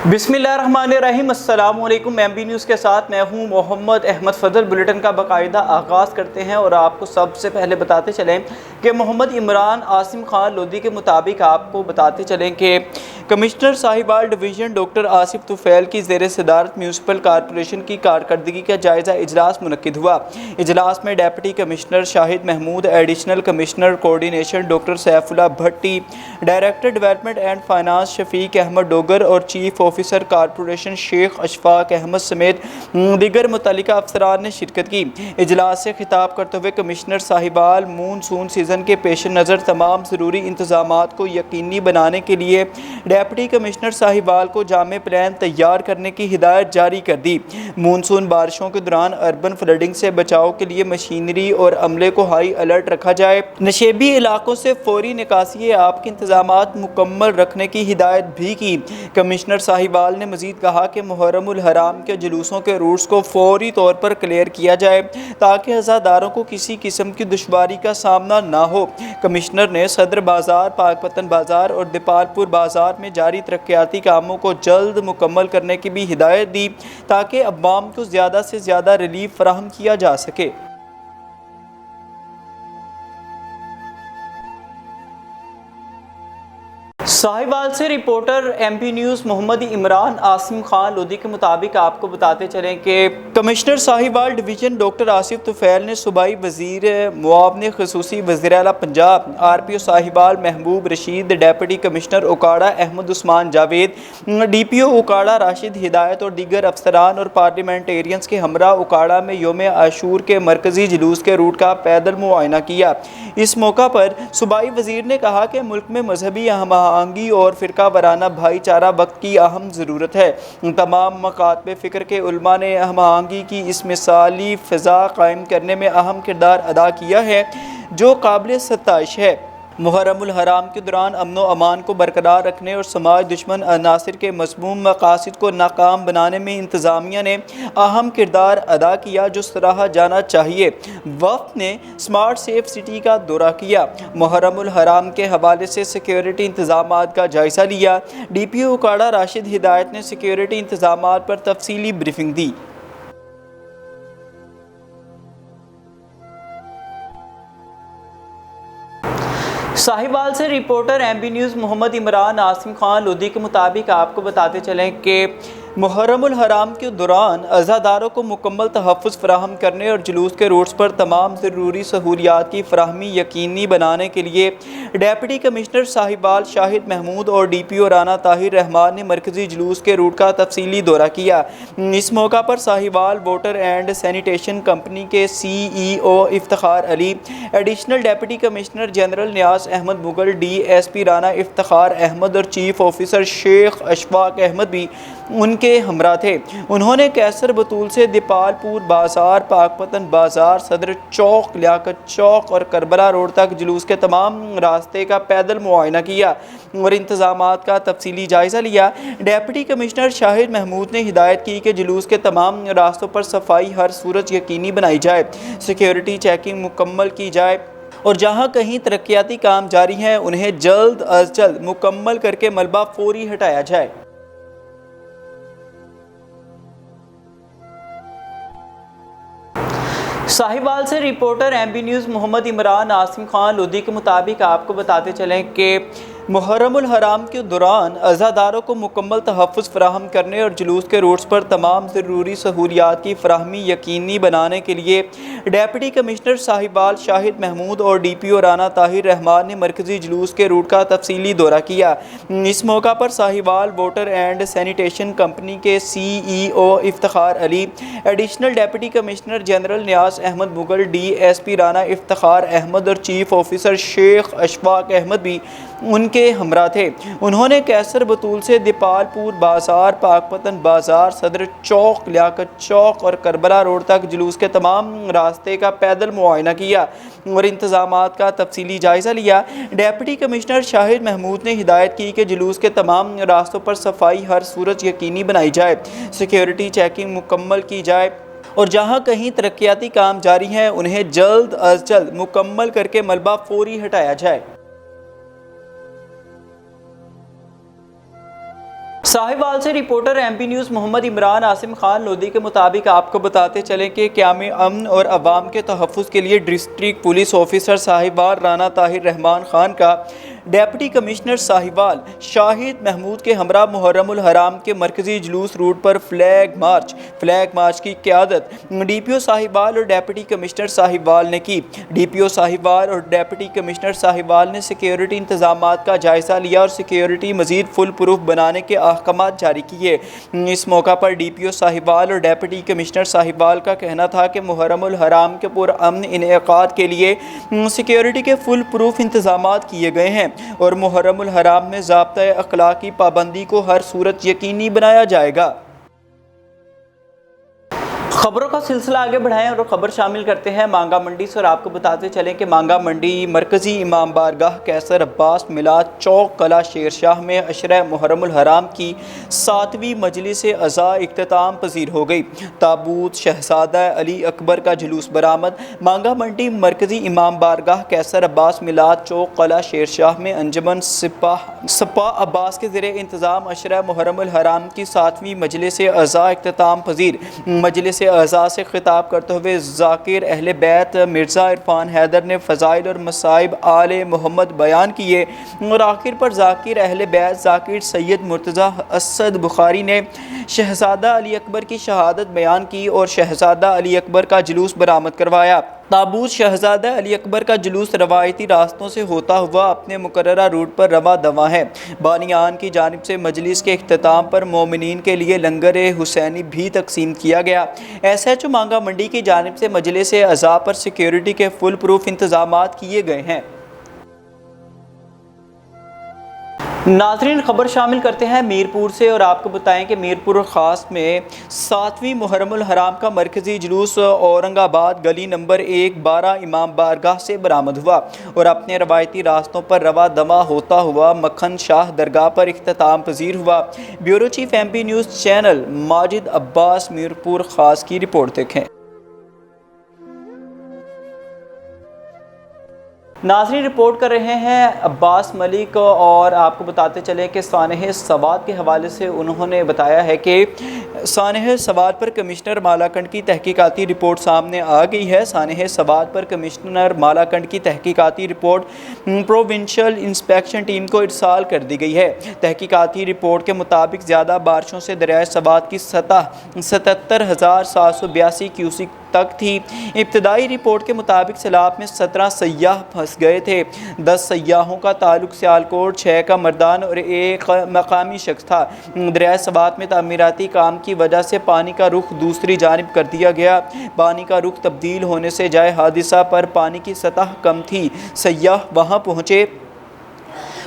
बिस्मिल्लाहिर्रहमानिर्रहीम। अस्सलाम वालेकुम। MB न्यूज़ के साथ मैं हूं मोहम्मद अहमद फजल। बुलेटिन का बाकायदा आगाज़ करते हैं और आपको सबसे पहले बताते चलें कि मोहम्मद इमरान आसिम खान लोधी के मुताबिक आपको बताते चलें कि commissioner Sahiwal division doctor Asif Tufail की ज़ेर सदारत म्यूनसिपल कॉरपोरेशन की कारकर्दगी का जायज़ा इजलास मुनक्किद हुआ। इजलास में deputy commissioner Shahid Mahmood, additional commissioner coordination doctor Saifullah Bhatti, director development and finance Shafiq Ahmed Dogar और chief officer corporation Sheikh Ashfaq Ahmed समेत दीगर मुतल्लिका अफसरान ने शिरकत की। इजलास से खिताब करते हुए कमिश्नर साहिवाल मानसून सीज़न के पेश नज़र तमाम ज़रूरी इंतजामात को यकीनी बनाने के लिए डिप्टी कमिश्नर साहिवाल को जामे प्लान तैयार करने की हिदायत जारी कर दी। मानसून बारिशों के दौरान अर्बन फ्लडिंग से बचाव के लिए मशीनरी और अमले को हाई अलर्ट रखा जाए। नशेबी इलाकों से फौरी निकासी आप के इंतजामात मुकम्मल रखने की हिदायत भी की। कमिश्नर साहिवाल ने मजीद कहा कि मुहर्रमुल हराम के जुलूसों के रूट्स को फौरी तौर पर क्लियर किया जाए ताकि अज़ादारों को किसी किस्म की दुश्वारी का सामना ना हो। कमिश्नर ने सदर बाज़ार, पाकपतन बाज़ार और दीपालपुर बाज़ार में जारी तरक्याती कामों को जल्द मुकम्मल करने की भी हिदायत दी ताकि अवाम को ज़्यादा से ज़्यादा रिलीफ फराहम किया जा सके। साहिवाल से reporter MB news Mohammad Imran Asim Khan Lodhi के मुताबिक आपको बताते चलें कि commissioner Sahiwal division doctor Asif Tufail ने सूबाई वज़ीर मुआवने ख़ुसूसी वज़ीर आला Punjab RPO Sahiwal Mahboob Rashid, deputy commissioner Okara Ahmad Usman Javed, DPO Okara Rashid Hidayat और दीगर अफसरान और पार्लियामेंटेरियंस के हमरा उकाड़ा में योम आशूर के मरकज़ी जुलूस के रूट का पैदल मुआयना किया। इस मौका पर सूबाई वज़ीर ने कहा कि मुल्क में मजहबी हमआहंगी और फ़िरका वाराना भाईचारा वक्त की अहम ज़रूरत है। तमाम मकातब फ़िक्र के उलमा ने हमआहंगी की इस मिसाली फ़िज़ा कायम करने में अहम किरदार अदा किया है जो काबिल सताइश है। मुहर्रमुल हराम के दौरान अमन व अमान को बरकरार रखने और समाज दुश्मन अनासिर के मज़मूम मकासद को नाकाम बनाने में इंतज़ामिया ने अहम किरदार अदा किया जो सराहा जाना चाहिए। वफ़द ने स्मार्ट सेफ सिटी का दौरा किया, मुहर्रमुल हराम के हवाले से सिक्योरिटी इंतज़ामात का जायज़ा लिया। DPO उकाड़ा राशिद हिदायत ने सिक्योरिटी इंतज़ामात पर तफसीली ब्रीफिंग दी। साहिवाल से reporter MB news Mohammad Imran Asim Khan Lodhi के मुताबिक आपको बताते चलें कि मुहर्रमुल हराम के दौरान अज़ादारों को मुकम्मल तहफ़्फ़ुज़ फ़राहम करने और जुलूस के रूट्स पर तमाम ज़रूरी सहूलियात की फ़राहमी यकीनी बनाने के लिए डिप्टी कमिश्नर साहिवाल शाहिद महमूद और DPO राना ताहिर रहमान ने मरकज़ी जुलूस के रूट का तफसीली दौरा किया। इस मौका पर Sahiwal water and sanitation company के CEO Iftikhar Ali, additional deputy commissioner general न्यास अहमद मुगल, DSP राना इफ्तिखार अहमद और चीफ ऑफिसर शेख अशफाक अहमद भी उनके हमरा थे। उन्होंने कैसर बतूल से दीपालपुर बाज़ार, पाकपतन बाज़ार, सदर चौक, लियाकत चौक और करबला रोड तक जुलूस के तमाम रास्ते का पैदल मुआयना किया और इंतज़ामात का तफसीली जायज़ा लिया। डिप्टी कमिश्नर शाहिद महमूद ने हिदायत की कि जुलूस के तमाम रास्तों पर सफाई हर सूरत यकीनी बनाई जाए, सिक्योरिटी चेकिंग मुकम्मल की जाए और जहां कहीं तरक्याती काम जारी हैं उन्हें जल्द अज जल्द मुकम्मल करके मलबा फौरी हटाया जाए। साहिवाल से reporter MB news Mohammad Imran Asim Khan Lodhi के मुताबिक आपको बताते चलें कि मुहर्रमुल हराम के दौरान अज़ादारों को मुकम्मल तहफ़्फ़ुज़ फ़राहम करने और जुलूस के रूट्स पर तमाम ज़रूरी सहूलियात की फ़राहमी यकीनी बनाने के लिए डिप्टी कमिश्नर साहिवाल शाहिद महमूद और DPO राना ताहिर रहमान ने मरकज़ी जुलूस के रूट का तफसीली दौरा किया। इस मौका पर Sahiwal water and sanitation company के CEO Iftikhar Ali, additional deputy commissioner general न्यास अहमद मुगल, DSP राना इफ्तिखार अहमद और चीफ ऑफिसर शेख अशफाक अहमद भी उनके हमरा थे। उन्होंने कैसर बतूल से दीपालपुर बाज़ार, पाकपतन बाज़ार, सदर चौक, लियाकत चौक और करबला रोड तक जुलूस के तमाम रास्ते का पैदल मुआयना किया और इंतज़ामात का तफसीली जायज़ा लिया। डिप्टी कमिश्नर शाहिद महमूद ने हिदायत की कि जुलूस के तमाम रास्तों पर सफाई हर सूरत यकीनी बनाई जाए, सिक्योरिटी चेकिंग मुकम्मल की जाए और जहां कहीं तरक्याती काम जारी हैं उन्हें जल्द अज जल्द मुकम्मल करके मलबा फौरी हटाया जाए। साहिवाल से reporter MP news Mohammad Imran Asim Khan Lodhi के मुताबिक आपको बताते चलें कि क़याम अमन और अवाम के तहफ़्फ़ुज़ के लिए district police officer Sahiwal Rana Tahir Rahman Khan का डिप्टी कमिश्नर साहिवाल शाहिद महमूद के हमरा मुहर्रमुल हराम के मरकज़ी जुलूस रूट पर फ्लैग मार्च की क़यादत DPO साहिवाल और डिप्टी कमिश्नर साहिवाल ने की। DPO साहिवाल और डिप्टी कमिश्नर साहिवाल ने सिक्योरिटी इंतज़ामात का जायज़ा लिया और सिक्योरिटी मज़ीद फुल प्रूफ बनाने के अहकामात जारी किए। इस मौका पर DPO साहिवाल और डिप्टी कमिश्नर साहिवाल का कहना था कि मुहर्रमुल हराम के पुरअमन इनेकाद के लिए सिक्योरिटी के फुल प्रूफ इंतज़ामात किए गए हैं और मुहर्रमुल हराम में ज़ाब्ता अखलाक की पाबंदी को हर सूरत यकीनी बनाया जाएगा। खबरों का सिलसिला आगे बढ़ाएं और खबर शामिल करते हैं मांगा मंडी से और आपको बताते चलें कि मांगा मंडी मरकज़ी इमाम बारगाह कैसर अब्बास मिलाद चौक कला शेर शाह में अशरा मुहर्रमुल हराम की 7वीं मजलिस अज़ा इख्तिताम पजीर हो गई। ताबूत शहज़ादा अली अकबर का जुलूस बरामद। मांगा मंडी मरकज़ी इमाम बारगाह कैसर अब्बास मिलाद चौक कला शेर शाह में अंजुमन सपा अब्बास के ज़रिए इंतज़ाम अशरा मुहर्रमुल हराम की 7वीं मजलिस अज़ा इख्तिताम पजीर। मजलिस अज़ा से खिताब करते हुए ज़ाकिर अहले बैत मिर्ज़ा इरफान हैदर ने फ़ज़ाइल और मसाइब आले मोहम्मद बयान किए और आखिर पर ज़ाकिर अहले बैत ज़ाकिर सैयद मुर्तज़ा असद बुखारी ने शहज़ादा अली अकबर की शहादत बयान की और शहज़ादा अली अकबर का जुलूस बरामद करवाया। ताबूत शहज़ादा अली अकबर का जुलूस रवायती रास्तों से होता हुआ अपने मुकर्ररा रूट पर रवा दवा है। बानियान की जानिब से मजलिस के इख्तिताम पर मोमिनीन के लिए लंगर हुसैनी भी तकसीम किया गया। SHO मांगा मंडी की जानिब से मजलिस अज़ा पर सिक्योरिटी के फुल प्रूफ इंतज़ामात किए गए हैं। नाज़रीन खबर शामिल करते हैं मीरपुर से और आपको बताएं कि मीरपुर ख़ास में 7वीं मुहर्रमुल हराम का मरकज़ी जुलूस औरंगाबाद गली नंबर 1-12 इमाम बारगाह से बरामद हुआ और अपने रवायती रास्तों पर रवा दमा होता हुआ मक्खन शाह दरगाह पर इख्तिताम पजीर हुआ। Bureau chief MP news channel Majid Abbas Mirpur ख़ास की रिपोर्ट देखें। नाज़रीन रिपोर्ट कर रहे हैं अब्बास मलिक और आपको बताते चले कि सानह सवात के हवाले से उन्होंने बताया है कि सानह सवात पर कमिश्नर मालाकंड की तहकीकाती रिपोर्ट सामने आ गई है। सानह सवात पर कमिश्नर मालाकंड की तहकीकाती रिपोर्ट प्रोविंशियल इंस्पेक्शन टीम को इरसाल कर दी गई है। तहकीकाती रिपोर्ट के मुताबिक ज़्यादा बारिशों से दरियाए सवात की सतह 77,782 क्यूसिक तक थी। इब्तदाई रिपोर्ट के मुताबिक सैलाब में 17 सयाह फंस गए थे। 10 सयाहों का ताल्लुक सियालकोट, 6 का मर्दान और 1 मकामी शख्स था। दरियाए सवात में तामीराती काम की वजह से पानी का रुख दूसरी जानिब कर दिया गया। पानी का रुख तब्दील होने से जाए हादिसा पर पानी की सतह कम थी। सयाह वहाँ पहुँचे।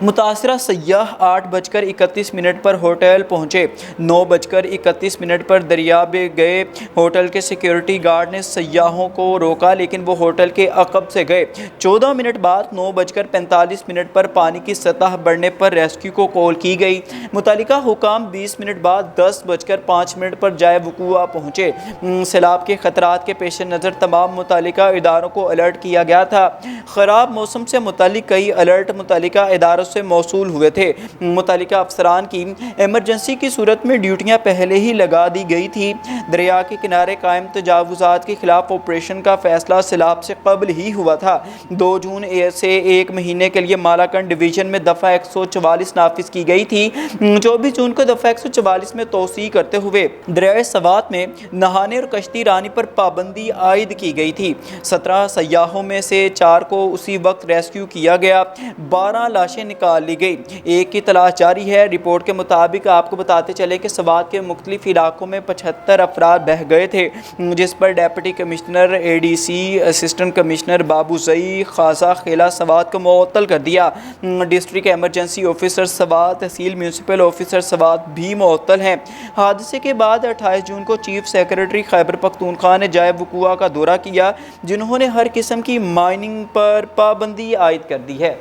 मुतासरा सयाह 8:31 पर होटल पहुँचे। 9:31 पर दरिया में गए। होटल के सिक्योरिटी गार्ड ने सयाहों को रोका लेकिन वो होटल के अकब से गए। 14 मिनट बाद 9:45 पर पानी की सतह बढ़ने पर रेस्क्यू को कॉल की गई। मुतालिका हुकाम 20 मिनट बाद 10:05 पर जाए वकूआ पहुँचे। सैलाब के खतरात के पेश नज़र तमाम मुतालिका इदारों को अलर्ट किया गया था। ख़राब मौसम से मुतालिक कई अलर्ट मुतालिका इदारों से मौसूल हुए थे। मुतालिका अफसरान की इमरजेंसी की सूरत में ड्यूटियां पहले ही लगा दी गई थी। दरिया के किनारे कायम तजावुज़ात के खिलाफ ऑपरेशन का फैसला सैलाब से कबल ही हुआ था। 2 जून से 1 महीने के लिए मालाकंड डिवीज़न में दफ़ा 144 नाफिज की गई थी। 24 जून को दफ़ा 144 में तोसी करते हुए दरियाए सवात में नहाने और कश्ती रानी पर पाबंदी आयद की गई थी। 17 सयाहों में से 4 को उसी वक्त रेस्क्यू किया गया। 12 लाशें निकाल ली गई। 1 की तलाश जारी है। रिपोर्ट के मुताबिक आपको बताते चले कि सवात के मुख्तलिफ इलाकों में 75 अफराद बह गए थे, जिस पर deputy commissioner ADC assistant commissioner Babuzai खासा खेला सवात को मुअत्तल कर दिया। District emergency officer Swat, tehsil municipal officer Swat भी मुअत्तल हैं। हादसे के बाद 28 जून को चीफ सेक्रेटरी खैबर पख्तूनख्वा ने जाए वकूआ का दौरा किया, जिन्होंने हर किस्म की माइनिंग पर पाबंदी आयद कर दी है।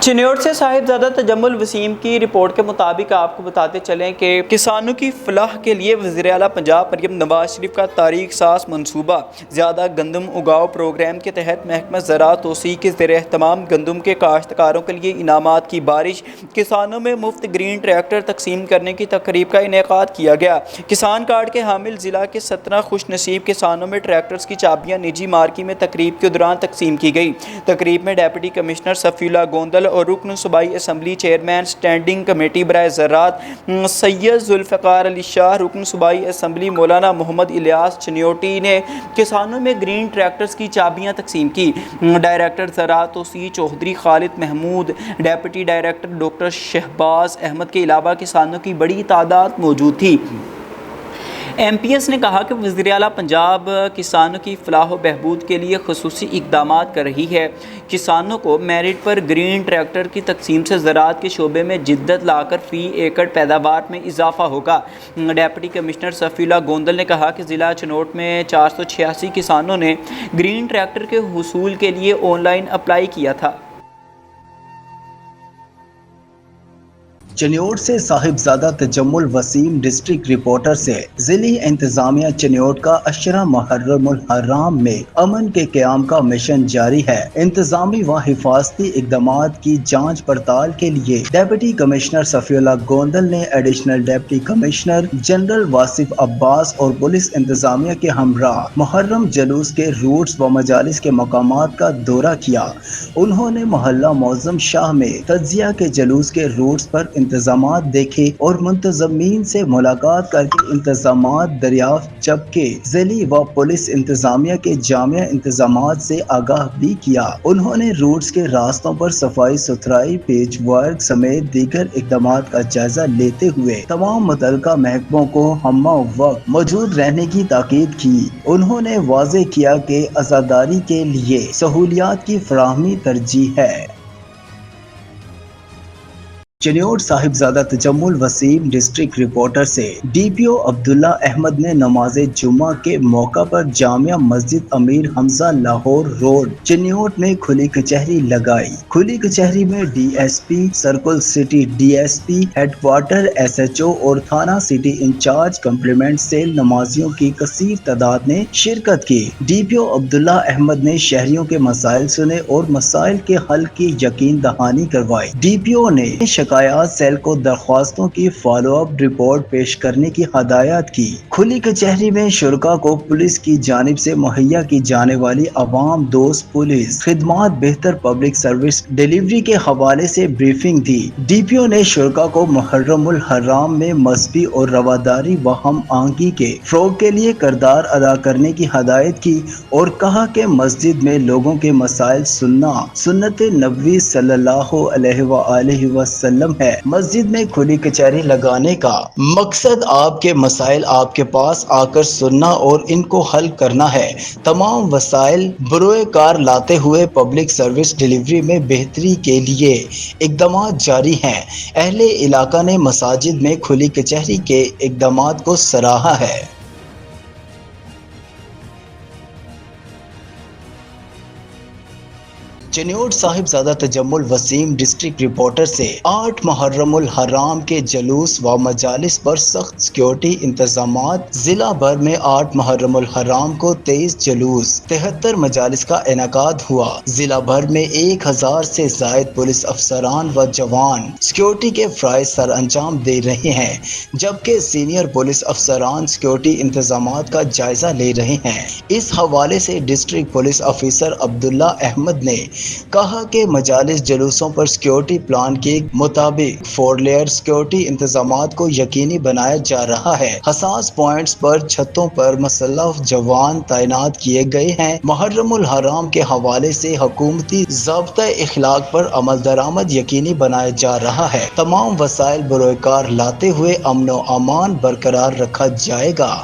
چنیوٹ سے صاحبزادہ تجمل وسیم کی رپورٹ کے مطابق آپ کو بتاتے چلیں کہ کسانوں کی فلاح کے لیے وزیر اعلیٰ پنجاب مریم نواز شریف کا تاریخ ساز منصوبہ زیادہ گندم اگاؤ پروگرام کے تحت محکمہ زراعت توسیع کے زیر اہتمام گندم کے کاشتکاروں کے لیے انعامات کی بارش، کسانوں میں مفت گرین ٹریکٹر تقسیم کرنے کی تقریب کا انعقاد کیا گیا۔ کسان کارڈ کے حامل ضلع کے 17 خوش نصیب کسانوں میں ٹریکٹرز کی چابیاں نجی مارکی میں تقریب کے دوران تقسیم کی گئی۔ تقریب میں deputy commissioner Safiullah Gondal اور رکن صوبائی اسمبلی چیئرمین اسٹینڈنگ کمیٹی برائے زراعت سید ذوالفقار علی شاہ، رکن صوبائی اسمبلی مولانا محمد الیاس چنیوٹی نے کسانوں میں گرین ٹریکٹرز کی چابیاں تقسیم کی۔ ڈائریکٹر زراعت توسیع Chaudhry Khalid Mahmood, deputy director doctor Shahbaz Ahmed کے علاوہ کسانوں کی بڑی تعداد موجود تھی۔ ایم پی ایس نے کہا کہ وزیر اعلیٰ پنجاب کسانوں کی فلاح و بہبود کے لیے خصوصی اقدامات کر رہی ہے۔ کسانوں کو میرٹ پر گرین ٹریکٹر کی تقسیم سے زراعت کے شعبے میں جدت لا کر فی ایکڑ پیداوار میں اضافہ ہوگا۔ Deputy commissioner Safiullah Gondal نے کہا کہ ضلع چنوٹ میں 486 کسانوں نے گرین ٹریکٹر کے حصول کے لیے آن لائن اپلائی کیا تھا۔ چنیوٹ سے صاحبزادہ تجمل وسیم ڈسٹرکٹ رپورٹر سے ضلعی انتظامیہ چنیوٹ کا عشرہ محرم الحرام میں امن کے قیام کا مشن جاری ہے۔ انتظامی و حفاظتی اقدامات کی جانچ پڑتال کے لیے deputy commissioner Safiullah Gondal نے additional deputy commissioner general Wasif Abbas اور پولیس انتظامیہ کے ہمراہ محرم جلوس کے روٹس و مجالس کے مقامات کا دورہ کیا۔ انہوں نے محلہ معظم شاہ میں تجزیہ کے جلوس کے روٹس پر انتظامات دیکھے اور منتظمین سے ملاقات کر کے انتظامات دریافت، جبکہ ضلعی و پولیس انتظامیہ کے جامع انتظامات سے آگاہ بھی کیا۔ انہوں نے روٹس کے راستوں پر صفائی ستھرائی، پیچ ورک سمیت دیگر اقدامات کا جائزہ لیتے ہوئے تمام متعلقہ محکموں کو ہمہ وقت موجود رہنے کی تاکید کی۔ انہوں نے واضح کیا کہ عزاداری کے لیے سہولیات کی فراہمی ترجیح ہے۔ چنیوٹ صاحبزادہ تجمل وسیم ڈسٹرکٹ رپورٹر سے D P O Abdullah Ahmad نے نماز جمعہ کے موقع پر جامع مسجد امیر حمزہ لاہور روڈ چنیوٹ میں کھلی کچہری لگائی۔ کھلی کچہری میں D S P circle city, D S P head quarter, S H O اور تھانہ سٹی انچارج کمپلیمنٹ سیل نمازیوں کی کثیر تعداد نے شرکت کی۔ D P O Abdullah Ahmad نے شہریوں کے مسائل سنے اور مسائل کے حل کی یقین دہانی کروائی۔ ڈی پی او نے شکایات سیل کو درخواستوں کی فالو اپ رپورٹ پیش کرنے کی ہدایت کی۔ کھلی کچہری میں شرکاء کو پولیس کی جانب سے مہیا کی جانے والی عوام دوست پولیس خدمات، بہتر پبلک سروس ڈیلیوری کے حوالے سے بریفنگ دی۔ ڈی پی او نے شرکاء کو محرم الحرام میں مذہبی اور رواداری و ہم آہنگی کے فروغ کے لیے کردار ادا کرنے کی ہدایت کی اور کہا کہ مسجد میں لوگوں کے مسائل سننا سنت نبوی صلی اللہ علیہ وآلہ وسلم ہے۔ مسجد میں کھلی کچہری لگانے کا مقصد آپ کے مسائل آپ کے پاس آ کر سننا اور ان کو حل کرنا ہے۔ تمام وسائل بروئے کار لاتے ہوئے پبلک سروس ڈیلیوری میں بہتری کے لیے اقدامات جاری ہیں۔ اہل علاقہ نے مساجد میں کھلی کچہری کے اقدامات کو سراہا ہے۔ چنیوٹ صاحبزادہ تجمل وسیم ڈسٹرکٹ رپورٹر سے 8 محرم الحرام کے جلوس و مجالس پر سخت سیکورٹی انتظامات۔ ضلع بھر میں 8 محرم الحرام کو 23 جلوس، 73 مجالس کا انعقاد ہوا۔ ضلع بھر میں 1000 سے زائد پولیس افسران و جوان سیکورٹی کے فرائض سر انجام دے رہے ہیں، جبکہ سینئر پولیس افسران سیکورٹی انتظامات کا جائزہ لے رہے ہیں۔ اس حوالے سے ڈسٹرکٹ پولیس آفیسر عبداللہ احمد نے کہا کہ مجالس جلوسوں پر سیکورٹی پلان کے مطابق 4 لیئر سیکورٹی انتظامات کو یقینی بنایا جا رہا ہے۔ حساس پوائنٹس پر چھتوں پر مسلح جوان تعینات کیے گئے ہیں۔ محرم الحرام کے حوالے سے حکومتی ضابطۂ اخلاق پر عمل درآمد یقینی بنایا جا رہا ہے۔ تمام وسائل بروئے کار لاتے ہوئے امن و امان برقرار رکھا جائے گا۔